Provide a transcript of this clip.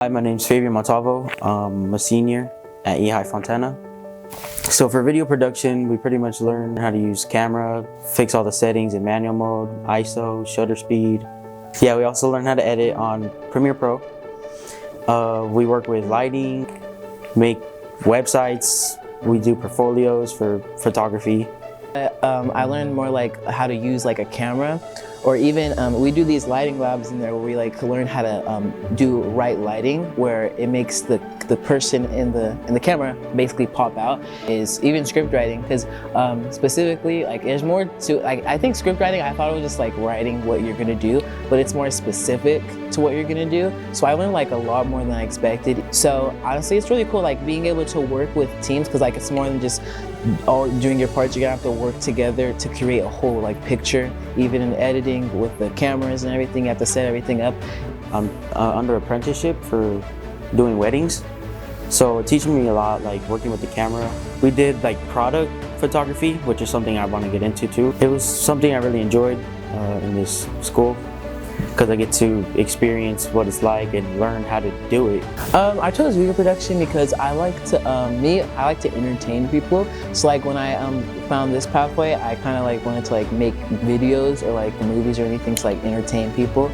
Hi, my name's Fabian Montalvo. I'm a senior at eHigh Fontana. So for video production, we pretty much learn how to use camera, fix all the settings in manual mode, ISO, shutter speed. Yeah, we also learn how to edit on Premiere Pro. We work with lighting, make websites, we do portfolios for photography. I learned more like how to use like a camera, or even we do these lighting labs in there where we like learn how to do right lighting, where it makes the person in the camera basically pop out. Is even script writing, because specifically like there's more to like, I think script writing, I thought it was just like writing what you're gonna do, but it's more specific to what you're gonna do. So I learned like a lot more than I expected. So honestly, it's really cool like being able to work with teams, because like it's more than just all doing your parts. You're gonna have to work together to create a whole like picture. Even in editing with the cameras and everything, you have to set everything up. I'm under apprenticeship for doing weddings, so it's teaching me a lot, like working with the camera. We did like product photography, which is something I want to get into too. It was something I really enjoyed in this school, because I get to experience what it's like and learn how to do it. I chose video production because I like to I like to entertain people. So like when I found this pathway, I kind of like wanted to like make videos or like movies or anything to like entertain people.